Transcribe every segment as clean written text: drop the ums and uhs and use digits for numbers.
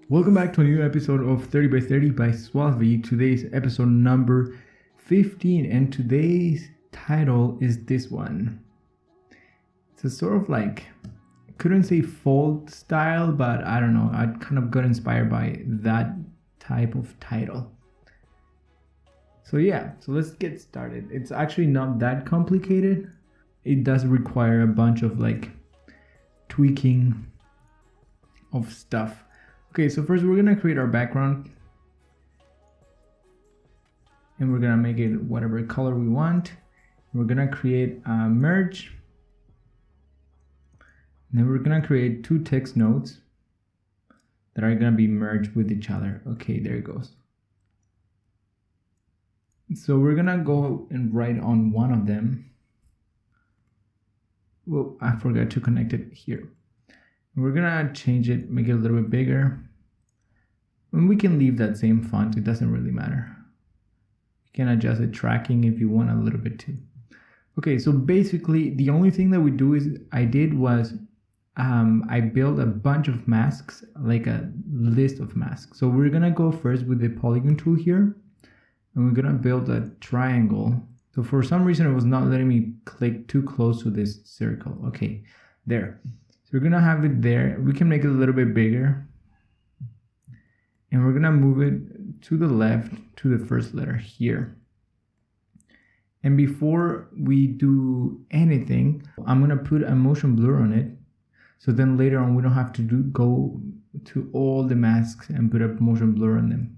Welcome back to a new episode of 30 by 30 by SUALVI. Today's episode number 15, and today's title is this one. It's a sort of like, I couldn't say folk style, but I don't know, I kind of got inspired by that type of title. So let's get started. It's actually not that complicated. It does require a bunch of like tweaking of stuff. Okay, so first we're gonna create our background and we're gonna make it whatever color we want. We're gonna create a merge, and then we're gonna create two text nodes that are gonna be merged with each other. Okay, there it goes. So we're gonna go and write on one of them. Well, I forgot to connect it here. We're gonna change it, make it a little bit bigger. And we can leave that same font, it doesn't really matter. You can adjust the tracking if you want a little bit too. Okay, so basically the only thing that I built a bunch of masks, like a list of masks. So we're gonna go first with the polygon tool here, and we're gonna build a triangle. So for some reason it was not letting me click too close to this circle. Okay, there. So we're gonna have it there. We can make it a little bit bigger. And we're gonna move it to the left to the first letter here. And before we do anything, I'm gonna put a motion blur on it. So then later on we don't have to go to all the masks and put a motion blur on them.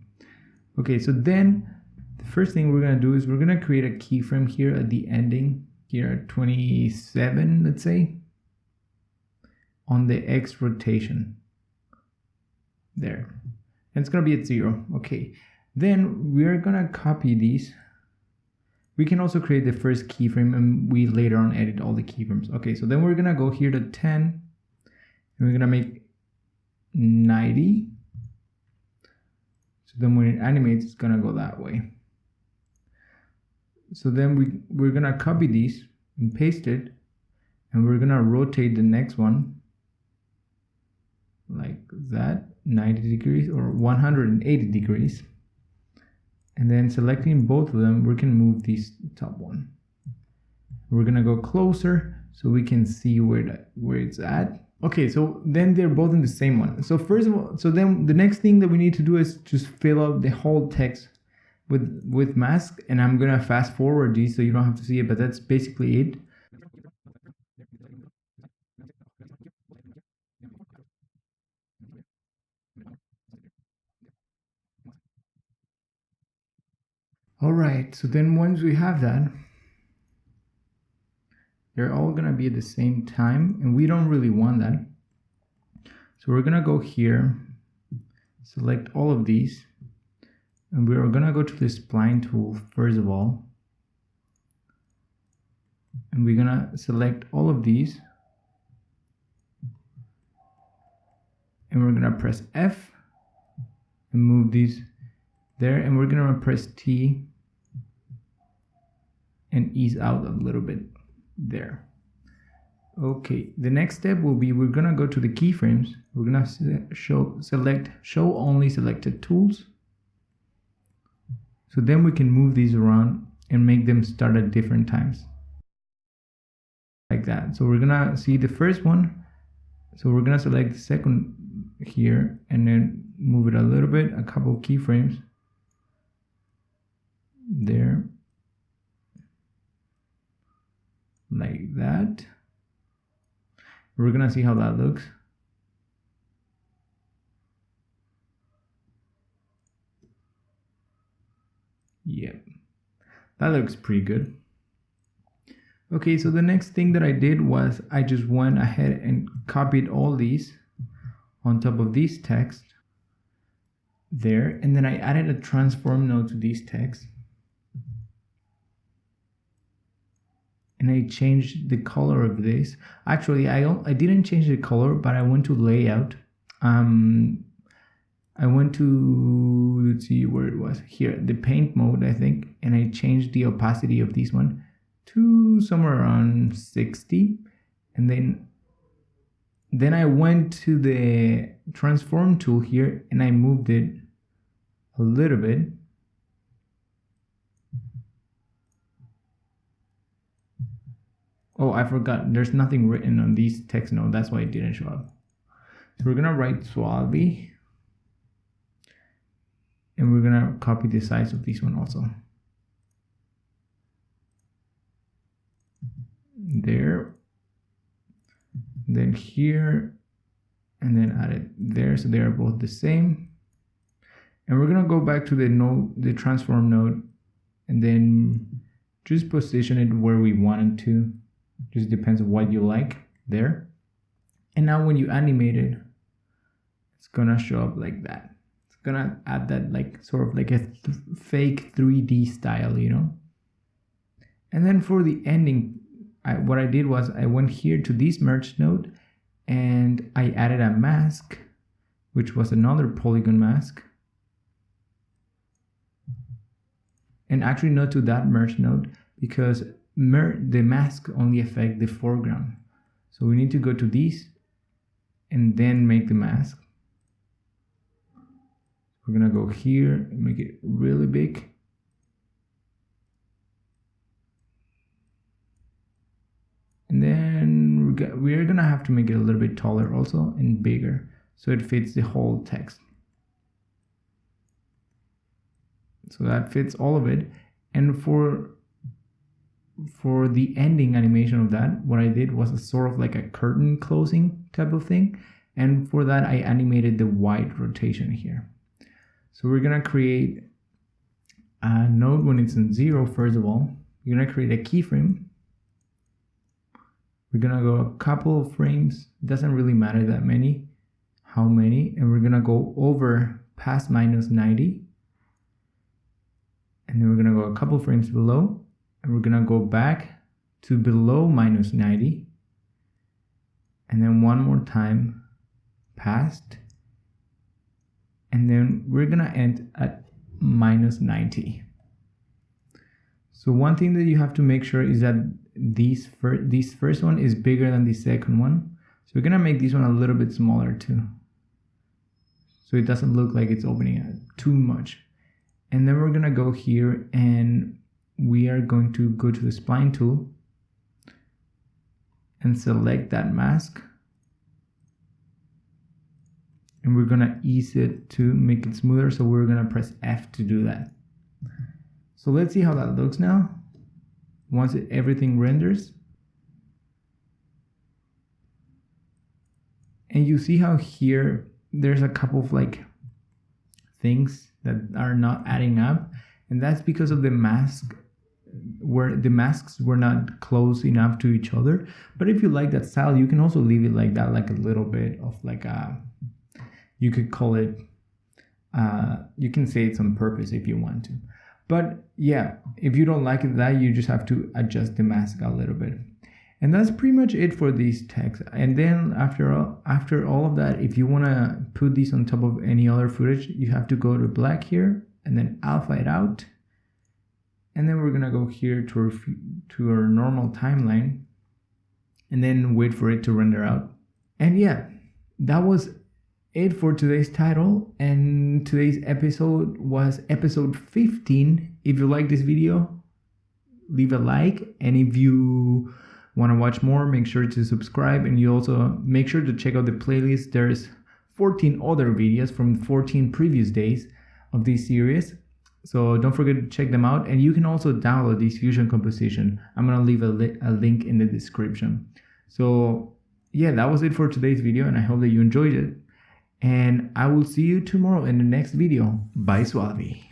Okay, so then the first thing we're gonna do is we're gonna create a keyframe here at the ending, here at 27, let's say, on the X rotation. There. And it's going to be at 0. Okay, then we're going to copy these. We can also create the first keyframe and we later on edit all the keyframes. Okay, so then we're going to go here to 10 and we're going to make 90. So then when it animates, it's going to go that way. So then we're going to copy these and paste it, and we're going to rotate the next one like that, 90 degrees or 180 degrees, and then selecting both of them, we can move this top one. We're gonna go closer so we can see where it's at. Okay, so then they're both in the same one. So first of all, so then the next thing that we need to do is just fill out the whole text with mask, and I'm gonna fast forward these so you don't have to see it, but that's basically it. All right, so then once we have that, they're all gonna be at the same time, and we don't really want that. So we're gonna go here, select all of these, and we're gonna go to the spline tool first of all, and we're gonna select all of these, and we're gonna press F and move these there, and we're gonna press T and ease out a little bit there. Okay, the next step will be we're gonna go to the keyframes. We're gonna select show only selected tools. So then we can move these around and make them start at different times. Like that. So we're gonna see the first one. So we're gonna select the second here and then move it a little bit, a couple of keyframes. There. Like that. We're gonna see how that looks. Yep, that looks pretty good. Okay, so the next thing that I did was I just went ahead and copied all these on top of these text there, and then I added a transform node to these texts. And I changed the color of this. Actually, I didn't change the color, but I went to layout. I went to, let's see where it was, here, the paint mode, I think, and I changed the opacity of this one to somewhere around 60, and then Then I went to the transform tool here and I moved it a little bit. Oh, I forgot. There's nothing written on these text nodes. That's why it didn't show up. So we're gonna write SUALVI. And we're gonna copy the size of this one also. There. Then here. And then add it there. So they are both the same. And we're gonna go back to the node, the transform node, and then just position it where we want it to. Just depends on what you like there. And now when you animate it, it's gonna show up like that. It's gonna add that like sort of like a fake 3D style, you know. And then for the ending, what I did was I went here to this merge node and I added a mask, which was another polygon mask. And actually not to that merge node, because the mask only affect the foreground. So we need to go to these and then make the mask. We're gonna go here and make it really big. And then we're gonna have to make it a little bit taller also and bigger so it fits the whole text. So that fits all of it. And for the ending animation of that, what I did was a sort of like a curtain closing type of thing. And for that, I animated the white rotation here. So we're gonna create a node when it's in 0, first of all. You're gonna create a keyframe. We're gonna go a couple of frames. It doesn't really matter that many, how many. And we're gonna go over past -90. And then we're gonna go a couple frames below. And we're gonna go back to below -90. And then one more time past. And then we're gonna end at -90. So one thing that you have to make sure is that this first one is bigger than the second one. So we're gonna make this one a little bit smaller too. So it doesn't look like it's opening too much. And then we're gonna go here and we are going to go to the spline tool and select that mask. And we're gonna ease it to make it smoother. So we're gonna press F to do that. So let's see how that looks now. Once everything renders. And you see how here there's a couple of like things that are not adding up. And that's because of the mask, where the masks were not close enough to each other. But if you like that style, you can also leave it like that, like a little bit of like a, you could call it, you can say it's on purpose if you want to. But yeah, if you don't like it that, you just have to adjust the mask a little bit. And that's pretty much it for these text. And then after all of that, if you want to put these on top of any other footage, you have to go to black here and then alpha it out. And then we're going to go here to our normal timeline and then wait for it to render out. And yeah, that was it for today's title. And today's episode was episode 15. If you like this video, leave a like. And if you want to watch more, make sure to subscribe. And you also make sure to check out the playlist. There's 14 other videos from 14 previous days of this series. So don't forget to check them out. And you can also download this Fusion composition. I'm going to leave a link in the description. So yeah, that was it for today's video. And I hope that you enjoyed it. And I will see you tomorrow in the next video. Bye, SUALVI.